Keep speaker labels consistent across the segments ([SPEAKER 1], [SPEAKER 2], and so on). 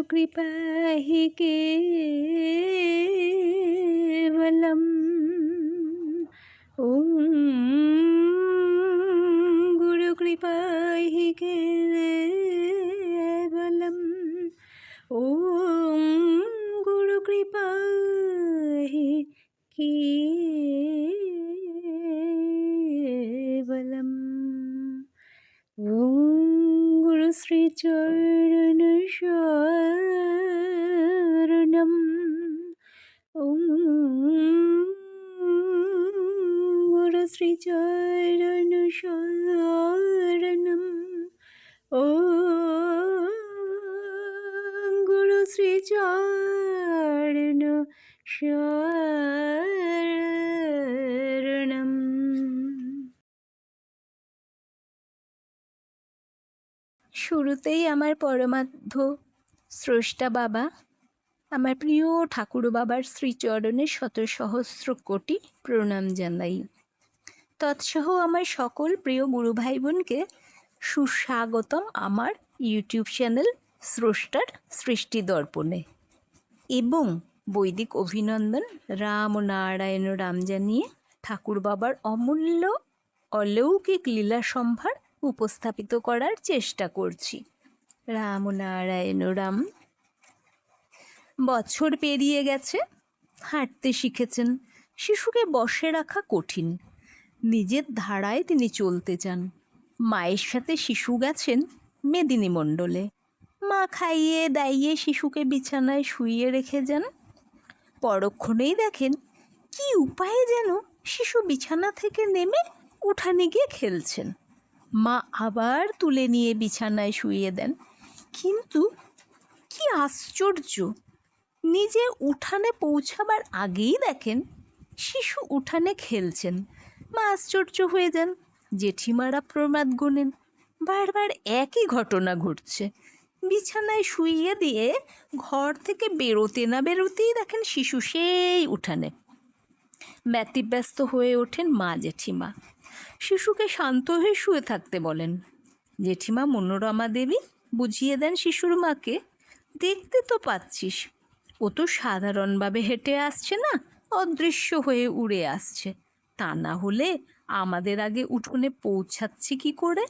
[SPEAKER 1] गुरुकृपा हि केवलम्। ॐ गुरुकृपा हि केवलम्। ॐ गुरुकृपा हि केवलम्। ॐ गुरुश्रीचरण शरणम्। ॐ गुरुश्रीचरण शरणम्। ॐ गुरुश्रीचरण शरणम्। শুরুতেই আমার পরমাধ্য স্রষ্টা বাবা, আমার প্রিয় ঠাকুর বাবার শ্রীচরণে শত সহস্র কোটি প্রণাম জানাই। তৎসহ আমার সকল প্রিয় গুরু ভাই বোনকে সুস্বাগতম আমার ইউটিউব চ্যানেল স্রষ্টার সৃষ্টি দর্পণে, এবং বৈদিক অভিনন্দন রাম ও নারায়ণ রাম জানিয়ে ঠাকুর বাবার অমূল্য অলৌকিক লীলা সম্ভার উপস্থাপিত করার চেষ্টা করছি। রাম ও নারায়ণ রাম। বছর পেরিয়ে গেছে, হাঁটতে শিখেছেন। শিশুকে বসে রাখা কঠিন, নিজের ধারায় তিনি চলতে চান। মায়ের সাথে শিশু গেছেন মেদিনী মণ্ডলে। মা খাইয়ে দাইয়ে শিশুকে বিছানায় শুইয়ে রেখে যান। পরক্ষণেই দেখেন কি উপায়ে যেন শিশু বিছানা থেকে নেমে উঠানে গিয়ে খেলছেন। মা আবার তুলে নিয়ে বিছানায় শুইয়ে দেন। কিন্তু কি আশ্চর্য, নিজে উঠানে পৌঁছাবার আগেই দেখেন শিশু উঠানে খেলছেন। মা আশ্চর্য হয়ে যান। জেঠিমারা প্রমাদ গুনেন, বারবার একই ঘটনা ঘটছে। বিছানায় শুইয়ে দিয়ে ঘর থেকে বেরোতে না বেরোতেই দেখেন শিশু সেই উঠানে। ব্যতিব্যস্ত হয়ে ওঠেন মা জেঠিমা। শিশুকে শান্ত হয়ে শুয়ে থাকতে বলেন। জেঠিমা মনোরমা দেবী বুঝিয়ে দেন শিশুর মাকে, দেখতে তো পাচ্ছিস ও তো সাধারণভাবে হেঁটে আসছে না, অদৃশ্য হয়ে উড়ে আসছে। তা না হলে আমাদের আগে উঠোনে পৌঁছাচ্ছে কি করে?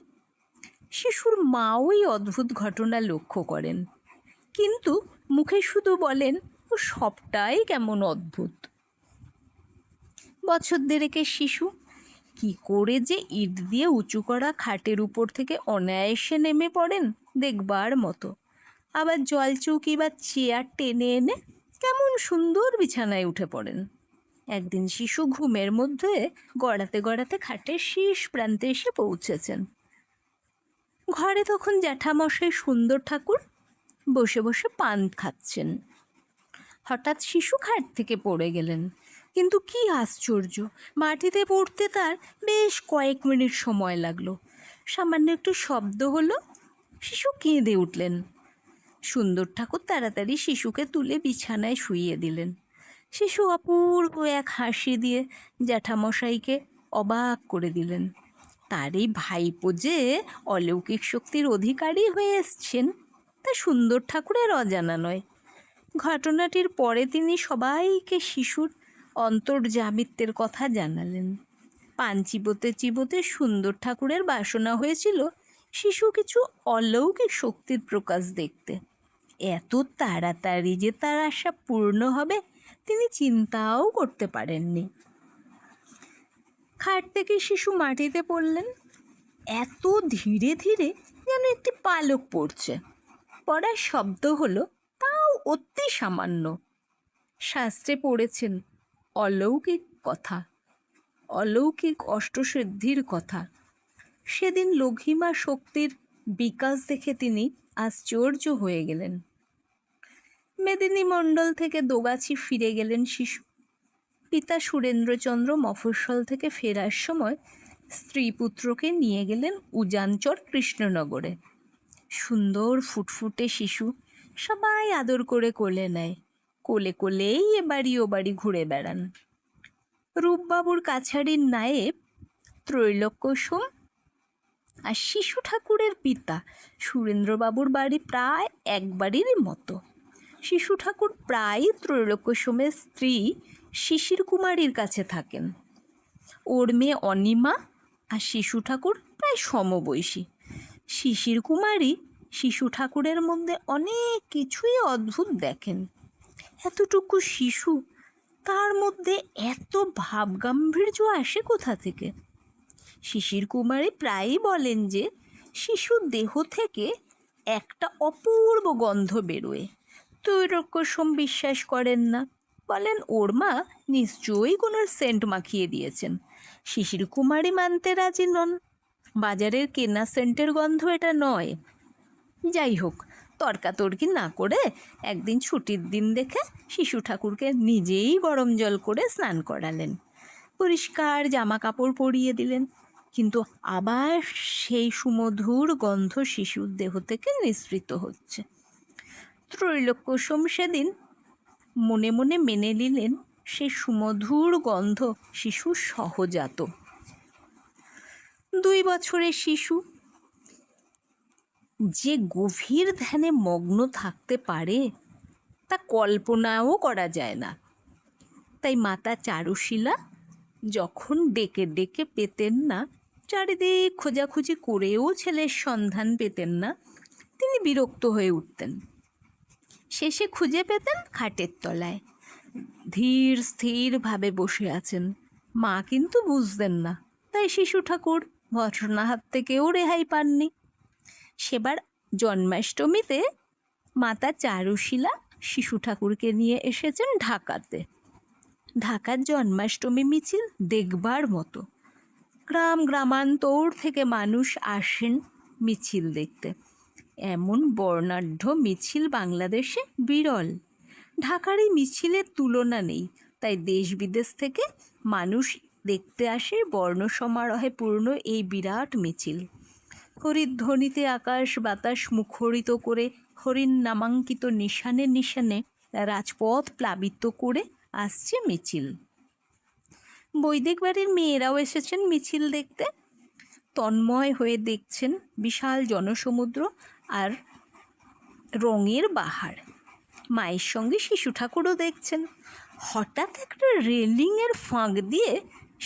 [SPEAKER 1] শিশুর মাও এই অদ্ভুত ঘটনা লক্ষ্য করেন, কিন্তু মুখে শুধু বলেন ও সবটাই কেমন অদ্ভুত। বছর দেড়েকের শিশু কি করে যে ইট দিয়ে উঁচু করা খাটের উপর থেকে অনায়াসে নেমে পড়েন দেখবার মতো। আবার জলচৌকি বা চেয়ার টেনে এনে কেমন সুন্দর বিছানায় উঠে পড়েন। একদিন শিশু ঘুমের মধ্যে গড়াতে গড়াতে খাটের শেষ প্রান্তে এসে পৌঁছেছেন। ঘরে তখন জ্যাঠামশাই সুন্দর ঠাকুর বসে বসে পান খাচ্ছেন। হঠাৎ শিশু খাট থেকে পড়ে গেলেন। কিন্তু কি আশ্চর্য, মাটিতে পড়তে তার বেশ কয়েক মিনিট সময় লাগলো। সামান্য একটু শব্দ হলো, শিশু কেঁদে উঠলেন। সুন্দর ঠাকুর তাড়াতাড়ি শিশুকে তুলে বিছানায় শুইয়ে দিলেন। শিশু অপূর্ব এক হাসি দিয়ে জ্যাঠামশাইকে অবাক করে দিলেন। তার এই ভাইপো যে অলৌকিক শক্তির অধিকারী হয়ে এসছেন তা সুন্দর ঠাকুরের অজানা নয়। ঘটনাটির পরে তিনি সবাইকে শিশুর অন্তর্যামিত্বের কথা জানালেন। পান চিবোতে চিবোতে সুন্দর ঠাকুরের বাসনা হয়েছিল শিশু কিছু অলৌকিক শক্তির প্রকাশ দেখতে। এত তাড়াতাড়ি যে তার আশা পূর্ণ হবে তিনি চিন্তাও করতে পারেননি। খাট থেকে শিশু মাটিতে পড়লেন। এত ধীরে ধীরে যেন একটি পালক পড়ছে। পড়ার শব্দ হলো, তাও অতি সামান্য। শাস্ত্রে পড়েছেন অলৌকিক কথা, অলৌকিক অষ্টসিদ্ধির কথা। সেদিন লঘিমা শক্তির বিকাশ দেখে তিনি আশ্চর্য হয়ে গেলেন। মেদিনী মণ্ডল থেকে দোগাছি ফিরে গেলেন শিশু। পিতা সুরেন্দ্রচন্দ্র মফস্বল থেকে ফেরার সময় স্ত্রী পুত্রকে নিয়ে গেলেন উজানচর কৃষ্ণনগরে। সুন্দর ফুটফুটে শিশু, সবাই আদর করে কোলে নেয়। কোলে কোলেই এ বাড়ি ও বাড়ি ঘুরে বেড়ান। রূপবাবুর কাছারির নায়েব ত্রৈলোক্য সোম আর শিশু ঠাকুরের পিতা সুরেন্দ্রবাবুর বাড়ি প্রায় এক বাড়িরই মতো। শিশু ঠাকুর প্রায়ই ত্রৈলোক্যসোমের স্ত্রী শিশির কুমারীর কাছে থাকেন। ওর মেয়ে অনিমা আর শিশু ঠাকুর প্রায় সমবয়সী। শিশির কুমারী শিশু ঠাকুরের মধ্যে অনেক কিছুই অদ্ভুত দেখেন। এতটুকু শিশু, তার মধ্যে এত ভাবগাম্ভীর্য আসে কোথা থেকে? শিশির কুমারী প্রায়ই বলেন যে শিশুর দেহ থেকে একটা অপূর্ব গন্ধ বেরোয়। ত্রৈলোক্যসোম বিশ্বাস করেন না, বলেন ওর মা নিশ্চয়ই কোনো সেন্ট মাখিয়ে দিয়েছেন। শিশির কুমারী মানতে রাজি নন, বাজারের কেনা সেন্টের গন্ধ এটা নয়। যাই হোক, তর্কাতর্কি না করে একদিন ছুটির দিন দেখে শিশু ঠাকুরকে নিজেই গরম জল করে স্নান করালেন, পরিষ্কার জামা কাপড় পরিয়ে দিলেন। কিন্তু আবার সেই সুমধুর গন্ধ শিশুর দেহ থেকে নিঃসৃত হচ্ছে। ত্রৈলোক্যসোম সেদিন মনে মনে মেনে নিলেন সেই সুমধুর গন্ধ শিশুর সহজাত। 2 বছরের শিশু যে গভীর ধ্যানে মগ্ন থাকতে পারে তা কল্পনাও করা যায় না। তাই মাতা চারুশীলা যখন ডেকে ডেকে পেতেন না, চারিদিক খোঁজাখুঁজি করেও ছেলের সন্ধান পেতেন না, তিনি বিরক্ত হয়ে উঠতেন। শেষে খুঁজে পেতেন খাটের তলায় ধীর স্থিরভাবে বসে আছেন। মা কিন্তু বুঝতেন না, তাই শিশু ঠাকুর ঘটনার হাত থেকেও রেহাই পাননি। সেবার জন্মাষ্টমীতে মাতা চারুশীলা শিশু ঠাকুরকে নিয়ে এসেছেন ঢাকাতে। ঢাকার জন্মাষ্টমী মিছিল দেখবার মতো। গ্রাম গ্রামান্তর থেকে মানুষ আসেন মিছিল দেখতে। এমন বর্ণাঢ্য মিছিল বাংলাদেশে বিরল। ঢাকার এই মিছিলের তুলনা নেই, তাই দেশ বিদেশ থেকে মানুষ দেখতে আসে বর্ণ সমারোহে পূর্ণ এই বিরাট মিছিল। হরিধ্বনিতে আকাশ বাতাস মুখরিত করে হরিণ নামাঙ্কিত নিশানে নিশানে রাজপথ প্লাবিত করে আসছে মিছিল। বৈদিক বাড়ির মেয়েরাও এসেছেন মিছিল দেখতে। তন্ময় হয়ে দেখছেন বিশাল জনসমুদ্র আর রঙের বাহার। মায়ের সঙ্গে শিশু ঠাকুরও দেখছেন। হঠাৎ একটা রেলিংয়ের ফাঁক দিয়ে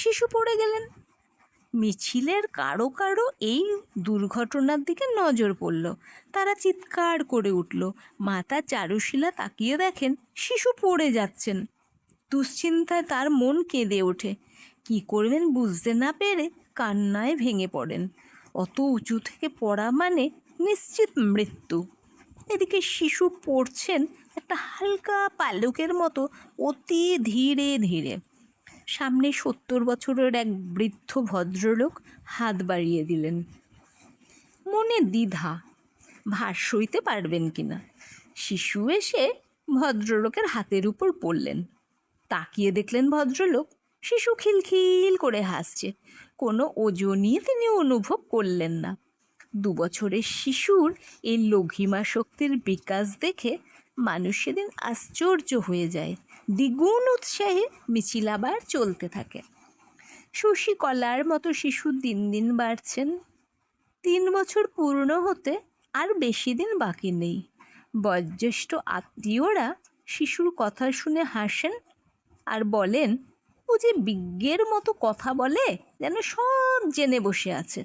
[SPEAKER 1] শিশু পড়ে গেলেন। মিছিলের কারো কারো এই দুর্ঘটনার দিকে নজর পড়ল। তারা চিৎকার করে উঠল। মাতা চারুশীলা তাকিয়ে দেখেন শিশু পড়ে যাচ্ছেন। দুশ্চিন্তায় তার মন কেঁদে ওঠে। কি করবেন বুঝতে না পেরে কান্নায় ভেঙে পড়েন। অত উঁচু থেকে পড়া মানে নিশ্চিত মৃত্যু। এদিকে শিশু পড়ছেন একটা হালকা পালকের মতো অতি ধীরে ধীরে। সামনে 70 বছরের এক বৃদ্ধ ভদ্রলোক হাত বাড়িয়ে দিলেন। মনে দ্বিধা, ভার সইতে পারবেন কিনা। শিশু এসে ভদ্রলোকের হাতের উপর পড়লেন। তাকিয়ে দেখলেন ভদ্রলোক শিশু খিলখিল করে হাসছে। কোনো ওজনই তিনি অনুভব করলেন না। 2 বছরের শিশুর এই লঘিমা শক্তির বিকাশ দেখে মানুষ সেদিন আশ্চর্য হয়ে যায়। দ্বিগুণ উৎসাহে মিছিল আবার চলতে থাকে। শশীকলার মতো শিশু দিন দিন বাড়ছেন। 3 বছর পূর্ণ হতে আর বেশি দিন বাকি নেই। বয়োজ্যেষ্ঠ আত্মীয়রা শিশুর কথা শুনে হাসেন আর বলেন ও যে বিজ্ঞের মতো কথা বলে, যেন সব জেনে বসে আছে।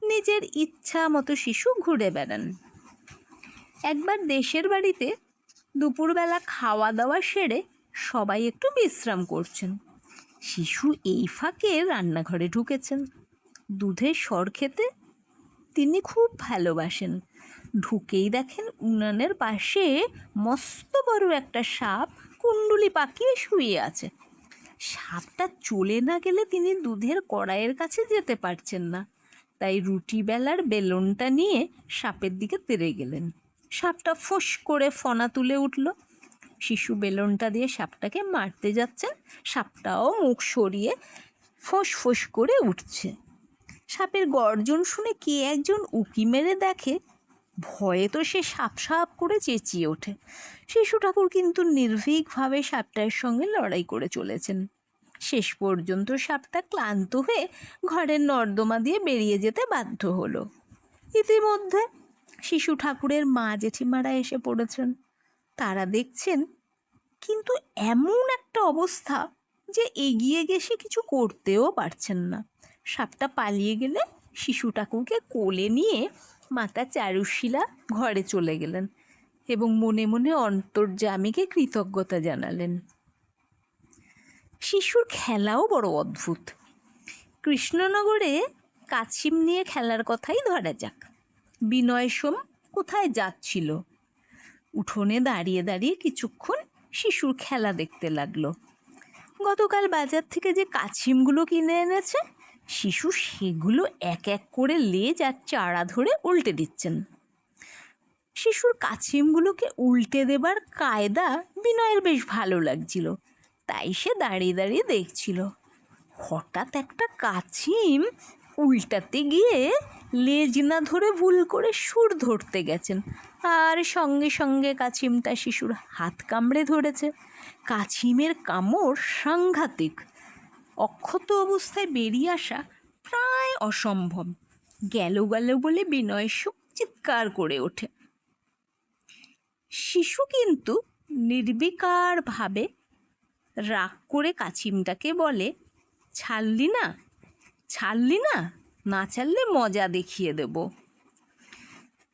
[SPEAKER 1] নিজের ইচ্ছা মতো শিশু ঘুরে বেড়ান। একবার দেশের বাড়িতে দুপুরবেলা খাওয়া দাওয়া সেরে সবাই একটু বিশ্রাম করছেন। শিশু এই ফাঁকে রান্নাঘরে ঢুকেছেন। দুধের সর খেতে তিনি খুব ভালোবাসেন। ঢুকেই দেখেন উনানের পাশে মস্ত বড় একটা সাপ কুণ্ডুলি পাকিয়ে শুয়ে আছে। সাপটা চলে না গেলে তিনি দুধের কড়াইয়ের কাছে যেতে পারছেন না, তাই রুটি বেলার বেলনটা নিয়ে সাপের দিকে তেড়ে গেলেন। সাপটা ফোঁস করে ফনা তুলে উঠল। শিশু বেলনটা দিয়ে সাপটাকে মারতে যাচ্ছেন, সাপটাও মুখ সরিয়ে ফোঁস ফোঁস করে উঠছে। সাপের গর্জন শুনে কে একজন উঁকি মেরে দেখে। ভয়ে তো সে সাপ সাপ করে চেঁচিয়ে ওঠে। শিশু ঠাকুর কিন্তু নির্ভীকভাবে সাপটার সঙ্গে লড়াই করে চলেছেন। শেষ পর্যন্ত সাপটা ক্লান্ত হয়ে ঘরের নর্দমা দিয়ে বেরিয়ে যেতে বাধ্য হলো। ইতিমধ্যে শিশু ঠাকুরের মা জেঠিমারা এসে পড়েছেন। তারা দেখছেন, কিন্তু এমন একটা অবস্থা যে এগিয়ে গেছে কিছু করতেও পারছেন না। সাপটা পালিয়ে গেলে শিশু ঠাকুরকে কোলে নিয়ে মাতা চারুশীলা ঘরে চলে গেলেন এবং মনে মনে অন্তর্যামীকে কৃতজ্ঞতা জানালেন। শিশুর খেলাও বড় অদ্ভুত। কৃষ্ণনগরে কাছিম নিয়ে খেলার কথাই ধরা যাক। বিনয় সোম কোথায় যাচ্ছিল, উঠোনে দাঁড়িয়ে দাঁড়িয়ে কিছুক্ষণ শিশুর খেলা দেখতে লাগলো। গতকাল বাজার থেকে যে কাছিমগুলো কিনে এনেছে, শিশু সেগুলো এক এক করে লেজ আর চারা ধরে উল্টে দিচ্ছেন। শিশুর কাছিমগুলোকে উল্টে দেবার কায়দা বিনয়ের বেশ ভালো লাগছিল, তাই সে দাঁড়িয়ে দাঁড়িয়ে দেখছিল। হঠাৎ একটা কাছিম উল্টাতে গিয়ে লেজ না ধরে ভুল করে সুর ধরতে গেছেন, আর সঙ্গে সঙ্গে কাছিমটা শিশুর হাত কামড়ে ধরেছে। কাছিমের কামড় সাংঘাতিক। অক্ষত অবস্থায় বেরিয়ে আসা প্রায় অসম্ভব। গেল গেল বলে বিনয় সুখ চিৎকার করে ওঠে। শিশু কিন্তু নির্বিকারভাবে রাগ করে কাছিমটাকে বলে, ছাড়লি না, ছাড়লি না, না ছাড়লে মজা দেখিয়ে দেব।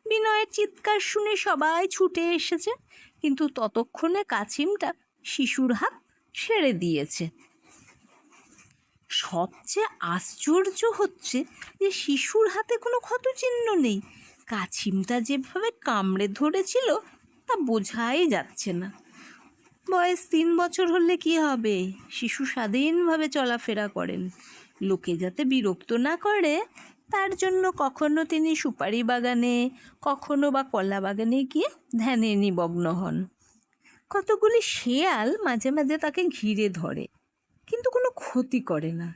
[SPEAKER 1] বিনয়ের চিৎকার শুনে সবাই ছুটে এসেছে, কিন্তু ততক্ষণে কাছিমটা শিশুর হাত ছেড়ে দিয়েছে। সবচেয়ে আশ্চর্য হচ্ছে যে শিশুর হাতে কোনো ক্ষতচিহ্ন নেই। কাছিমটা যেভাবে কামড়ে ধরেছিল তা বোঝাই যাচ্ছে না। বয়স 3 বছর হলে কি হবে, শিশু স্বাধীনভাবে চলাফেরা করেন। লোকে যাতে বিরক্ত না করে তার জন্য কখনো তিনি সুপারি বাগানে, কখনো বা কলা বাগানে গিয়ে ধ্যানে নিমগ্ন হন। কতগুলি শেয়াল মাঝে মাঝে তাকে ঘিরে ধরে, কিন্তু কোনো ক্ষতি করে না।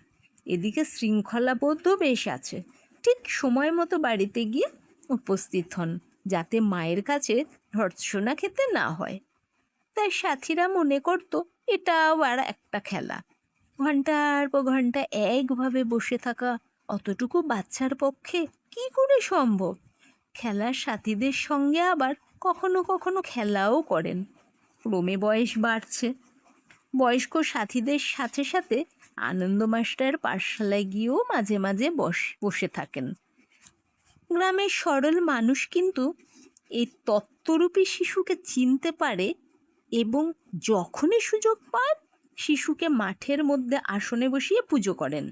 [SPEAKER 1] এদিকে শৃঙ্খলাবোধ বেশ আছে, ঠিক সময় মতো বাড়িতে গিয়ে উপস্থিত হন, যাতে মায়ের কাছে ভর্ৎসনা খেতে না হয়। তাই সাথীরা মনে করত এটাও আর একটা খেলা। ঘন্টার পর ঘন্টা একভাবে বসে থাকা অতটুকু বাচ্চার পক্ষে কি করে সম্ভব? খেলার সাথীদের সঙ্গে আবার কখনো কখনো খেলাও করেন। ক্রমে বয়স বাড়ছে। বয়স্ক সাথীদের সাথে সাথে আনন্দ মাস্টার পাঠশালায় গিয়েও মাঝে মাঝে বসে থাকেন। গ্রামের সরল মানুষ কিন্তু এই তত্ত্বরূপী শিশুকে চিনতে পারে এবং যখনই সুযোগ পান শিশুকে মাঠের মধ্যে আসনে বসিয়ে পুজো করেন।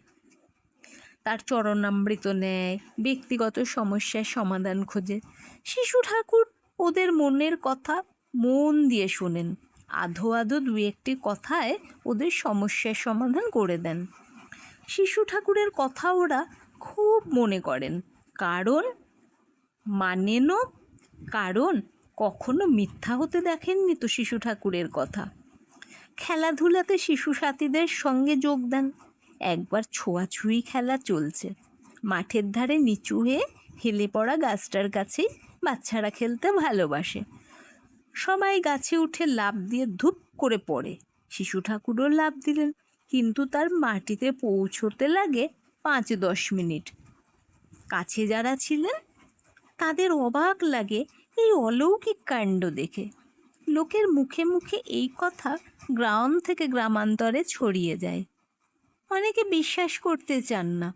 [SPEAKER 1] তার চরণামৃত নেয়, ব্যক্তিগত সমস্যার সমাধান খোঁজে। শিশু ঠাকুর ওদের মনের কথা মন দিয়ে শোনেন, আধো আধো 2-1টি কথায় ওদের সমস্যার সমাধান করে দেন। শিশু ঠাকুরের কথা ওরা খুব মনে করেন, কারণ কখনো মিথ্যা হতে দেখেননি তো শিশু ঠাকুরের কথা। খেলাধুলাতে শিশু সাথীদের সঙ্গে যোগ দেন। একবার ছোঁয়াছুঁয়ি খেলা চলছে। মাঠের ধারে নিচু হয়ে হেলে পড়া গাছটার কাছে বাচ্চারা খেলতে ভালোবাসে। সবাই গাছে উঠে লাফ দিয়ে ধুপ করে পড়ে। শিশু ঠাকুরও লাফ দিলেন, কিন্তু তার মাটিতে পৌঁছতে লাগে 5-10 মিনিট। কাছে যারা ছিলেন তাদের অবাক লাগে এই অলৌকিক কাণ্ড দেখে। লোকের মুখে মুখে এই কথা গ্রাম থেকে গ্রামান্তরে ছড়িয়ে যায়। অনেকে বিশ্বাস করতে চান না,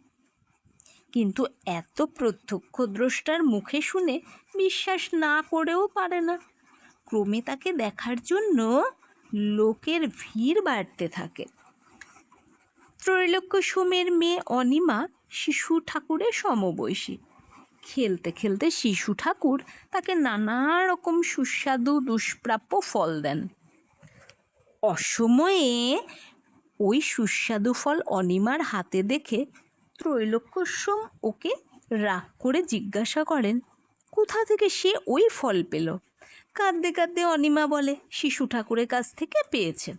[SPEAKER 1] কিন্তু এত প্রত্যক্ষদ্রষ্টার মুখে শুনে বিশ্বাস না করেও পারে না। ক্রমে তাকে দেখার জন্য লোকের ভিড় বাড়তে থাকে। ত্রৈলোক্য সোমের মেয়ে অনিমা শিশু ঠাকুরের সমবয়সী। খেলতে খেলতে শিশু ঠাকুর তাকে নানা রকম সুস্বাদু দুষ্প্রাপ্য ফল দেন। অসময়ে ওই সুস্বাদু ফল অনিমার হাতে দেখে ত্রৈলোক্য সোম ওকে রাগ করে জিজ্ঞাসা করেন কোথা থেকে সে ওই ফল পেল। কাঁদতে কাঁদতে অনিমা বলে শিশু ঠাকুরের কাছ থেকে পেয়েছে।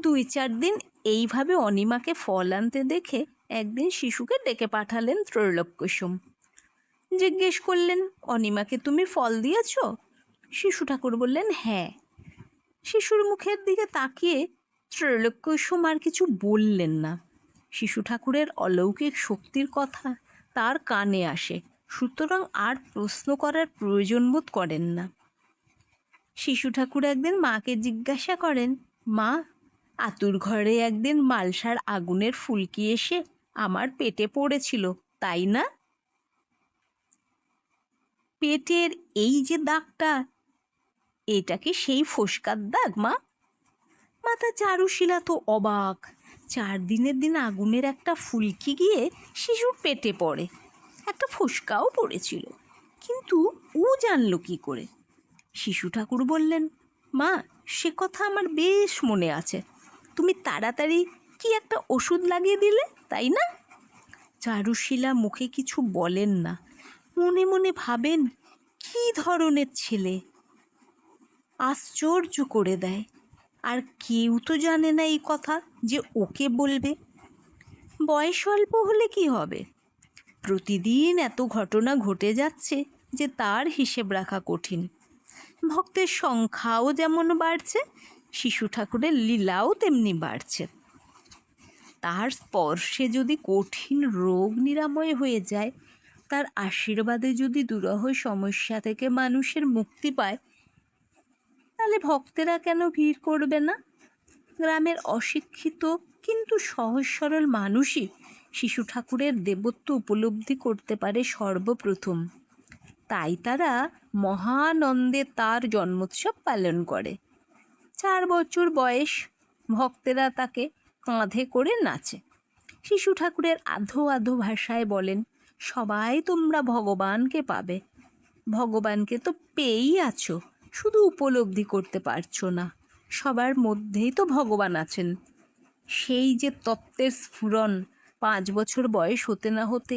[SPEAKER 1] 2-4 দিন এইভাবে অনিমাকে ফল আনতে দেখে একদিন শিশুকে ডেকে পাঠালেন ত্রৈলোক্য সোম। জিজ্ঞেস করলেন, অনিমাকে তুমি ফল দিয়েছ? শিশু ঠাকুর বললেন, হ্যাঁ। শিশুর মুখের দিকে তাকিয়ে ত্রৈলোক্যসম আর কিছু বললেন না। শিশু ঠাকুরের অলৌকিক শক্তির কথা তার কানে আসে, সুতরাং আর প্রশ্ন করার প্রয়োজন বোধ করেন না। শিশু ঠাকুর একদিন মাকে জিজ্ঞাসা করেন, মা, আতুর ঘরে একদিন মালসার আগুনের ফুলকি এসে আমার পেটে পড়েছিল, তাই না? পেটের এই যে দাগটা, এটা কি সেই ফোসকার দাগ, মা? মাতা চারুশীলা তো অবাক। 4 দিনের দিন আগুনের একটা ফুলকি গিয়ে শিশুর পেটে পড়ে, একটা ফোসকাও পড়েছিল, কিন্তু ও জানলো কি করে? শিশু ঠাকুর বললেন, মা, সে কথা আমার বেশ মনে আছে। তুমি তাড়াতাড়ি কি একটা ওষুধ লাগিয়ে দিলে, তাই না? চারুশীলা মুখে কিছু বলেন না, মনে মনে ভাবেন কি ধরনের ছেলে, আশ্চর্য করে দেয়। আর কেউ তো জানে না এই কথা যে ওকে বলবে। বয়স অল্প হলে কি হবে, প্রতিদিন এত ঘটনা ঘটে যাচ্ছে যে তার হিসেব রাখা কঠিন। ভক্তের সংখ্যাও যেমন বাড়ছে, শিশু ঠাকুরের লীলাও তেমনি বাড়ছে। তার স্পর্শে যদি কঠিন রোগ নিরাময় হয়ে যায়, তার আশীর্বাদে যদি দুরূহ সমস্যা থেকে মানুষের মুক্তি পায়, তাহলে ভক্তেরা কেন ভিড় করবে না? গ্রামের অশিক্ষিত কিন্তু সহজ সরল মানুষই শিশু ঠাকুরের দেবত্ব উপলব্ধি করতে পারে সর্বপ্রথম। তাই তারা মহানন্দে তার জন্মোৎসব পালন করে। 4 বছর বয়স, ভক্তেরা তাকে কাঁধে করে নাচে। শিশু ঠাকুরের আধো আধো ভাষায় বলেন, সবাই তোমরা ভগবানকে পাবে। ভগবানকে তো পেয়েই আছো, শুধু উপলব্ধি করতে পারছো না। সবার মধ্যেই তো ভগবান আছেন। সেই যে তত্ত্বের স্ফুরণ 5 বছর বয়স হতে না হতে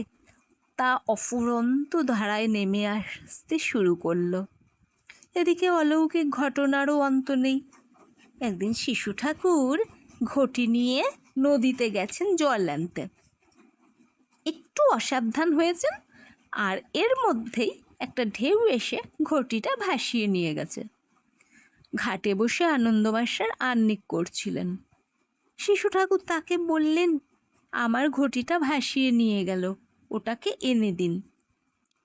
[SPEAKER 1] তা অফুরন্ত ধারায় নেমে আসতে শুরু করলো। এদিকে অলৌকিক ঘটনারও অন্ত নেই। একদিন শিশু ঠাকুর ঘটি নিয়ে নদীতে গেছেন জল আনতে। একটু অসাবধান হয়েছেন, আর এর মধ্যেই একটা ঢেউ এসে ঘটিটা ভাসিয়ে নিয়ে গেছে। ঘাটে বসে আনন্দমাস্টার আহ্নিক করছিলেন। শিশু ঠাকুর তাকে বললেন, আমার ঘটিটা ভাসিয়ে নিয়ে গেল, ওটাকে এনে দিন।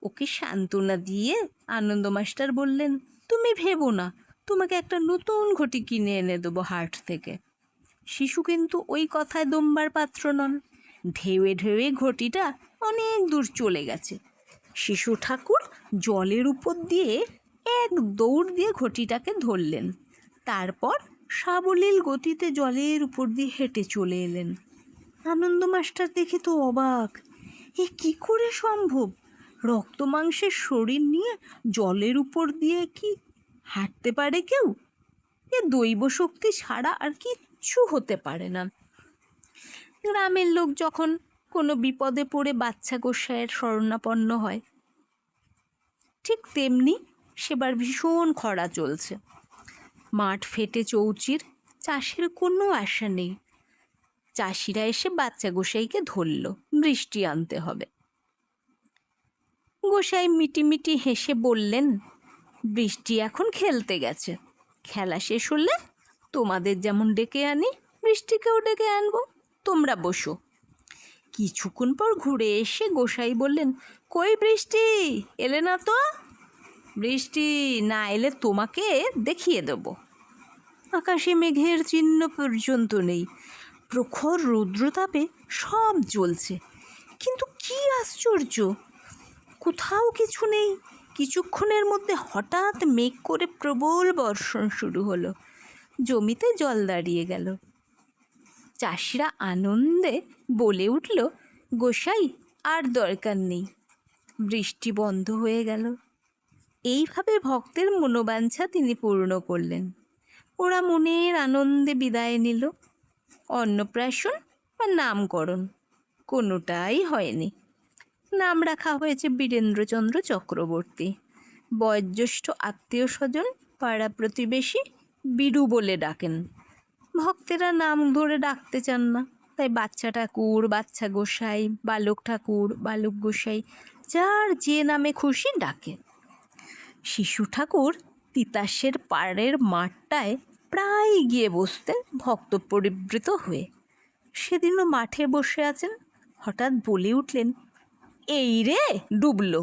[SPEAKER 1] ওকে সান্ত্বনা দিয়ে আনন্দমাস্টার বললেন, তুমি ভেবো না, তোমাকে একটা নতুন ঘটি কিনে এনে দেবো হাট থেকে। শিশু কিন্তু ওই কথায় দমবার পাত্র নন। ঢেউয়ে ঢেউয়ে ঘটিটা অনেক দূর চলে গেছে। শিশু ঠাকুর জলের উপর দিয়ে এক দৌড় দিয়ে ঘটিটাকে ধরলেন, তারপর সাবলীল গতিতে জলের উপর দিয়ে হেঁটে চলে এলেন। আনন্দ মাস্টার দেখে তো অবাক, এ কি করে সম্ভব? রক্ত মাংসের শরীর নিয়ে জলের উপর দিয়ে কি হাঁটতে পারে কেউ? এ দৈব শক্তি ছাড়া আর কিচ্ছু হতে পারে না। গ্রামের লোক যখন কোনো বিপদে পড়ে বাচ্চা গোসাইয়ের শরণাপন্ন হয়, ঠিক তেমনি সেবার ভীষণ খরা চলছে। মাঠ ফেটে চৌচির, চাষের কোনো আশা নেই। চাষিরা এসে বাচ্চা গোসাইকে ধরল, বৃষ্টি আনতে হবে। গোসাই মিটিমিটি হেসে বললেন, বৃষ্টি এখন খেলতে গেছে, খেলা শেষ হলে তোমাদের যেমন ডেকে আনি, বৃষ্টিকেও ডেকে আনবো, তোমরা বসো। কিছুক্ষণ পর ঘুরে এসে গোসাই বললেন, কই বৃষ্টি, এলে না তো? বৃষ্টি না এলে তোমাকে দেখিয়ে দেব। আকাশে মেঘের চিহ্ন পর্যন্ত নেই, প্রখর রৌদ্রতাপে সব জ্বলছে, কিন্তু কি আশ্চর্য, কোথাও কিছু নেই। কিছুক্ষণের মধ্যে হঠাৎ মেঘ করে প্রবল বর্ষণ শুরু হলো, জমিতে জল দাঁড়িয়ে গেল। চাষিরা আনন্দে বলে উঠল, গোসাই আর দরকার নেই, বৃষ্টি বন্ধ হয়ে গেল। এইভাবে ভক্তের মনোবাঞ্ছা তিনি পূর্ণ করলেন। ওরা মনের আনন্দে বিদায় নিল। অন্নপ্রাশন বা নামকরণ কোনোটাই হয়নি। নাম রাখা হয়েছে বীরেন্দ্রচন্দ্র চক্রবর্তী। বয়োজ্যেষ্ঠ আত্মীয় স্বজন, পাড়া প্রতিবেশী বীরু বলে ডাকেন। ভক্তেরা নাম ধরে ডাকতে চান না, তাই বাচ্চা ঠাকুর, বাচ্চা গোসাই, বালক ঠাকুর, বালক গোসাই, যার যে নামে খুশি ডাকে। শিশু ঠাকুর তিতাসের পাড়ের মাঠটায় প্রায় গিয়ে বসতেন ভক্ত পরিবৃত হয়ে। সেদিনও মাঠে বসে আছেন, হঠাৎ বলে উঠলেন, এই রে ডুবলো।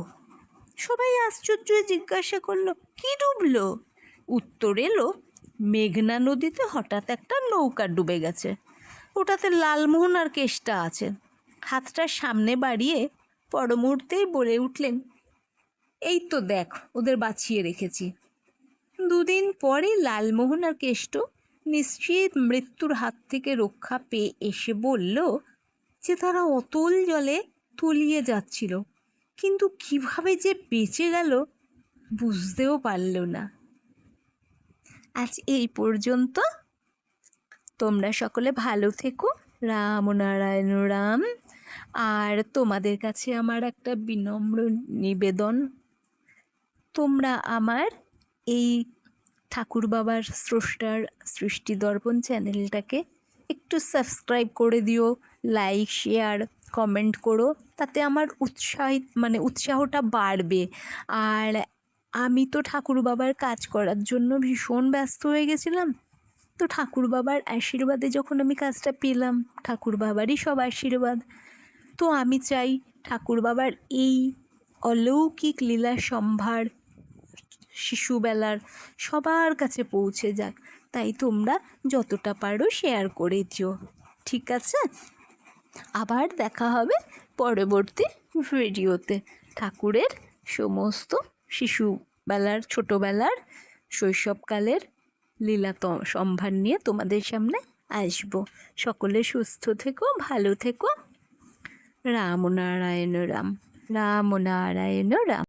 [SPEAKER 1] সবাই আশ্চর্য জিজ্ঞাসা করলো, কি ডুবলো? উত্তর এলো, মেঘনা নদীতে হঠাৎ একটা নৌকা ডুবে গেছে, ওটাতে লালমোহন আর কেষ্টা আছে। হাতটা সামনে বাড়িয়ে পর মুহূর্তেই বলে উঠলেন, এই তো দেখ, ওদের বাঁচিয়ে রেখেছি। দুদিন পরে লালমোহন আর কেষ্ট নিশ্চিত মৃত্যুর হাত থেকে রক্ষা পেয়ে এসে বলল যে তারা অতল জলে তলিয়ে যাচ্ছিল, কিন্তু কিভাবে যে বেঁচে গেল বুঝতেও পারল না। আজ এই পর্যন্ত। তোমরা সকলে ভালো থেকো। রাম নারায়ণ রাম। আর তোমাদের কাছে আমার একটা বিনম্র নিবেদন, তোমরা আমার এই ঠাকুর বাবার স্রষ্টার সৃষ্টি দর্পণ চ্যানেলটাকে একটু সাবস্ক্রাইব করে দিও, লাইক শেয়ার কমেন্ট করো, তাতে আমার উৎসাহটা বাড়বে। আর আমি তো ঠাকুর বাবার কাজ করার জন্য ভীষণ ব্যস্ত হয়ে গেছিলাম, তো ঠাকুর বাবার আশীর্বাদে যখন আমি কাজটা পেলাম, ঠাকুর বাবারই সব আশীর্বাদ, তো আমি চাই ঠাকুর বাবার এই অলৌকিক লীলা সম্ভার শিশুবেলার সবার কাছে পৌঁছে যাক। তাই তোমরা যতটা পারো শেয়ার করে দিও, ঠিক আছে? আবার দেখা হবে পরবর্তী ভিডিওতে। ঠাকুরের সমস্ত শিশুবেলার, ছোটোবেলার, শৈশবকালের লীলা সম্ভার নিয়ে তোমাদের সামনে আসবো। সকলে সুস্থ থেকো, ভালো থেকো। রাম নারায়ণ রাম। রাম নারায়ণ রাম।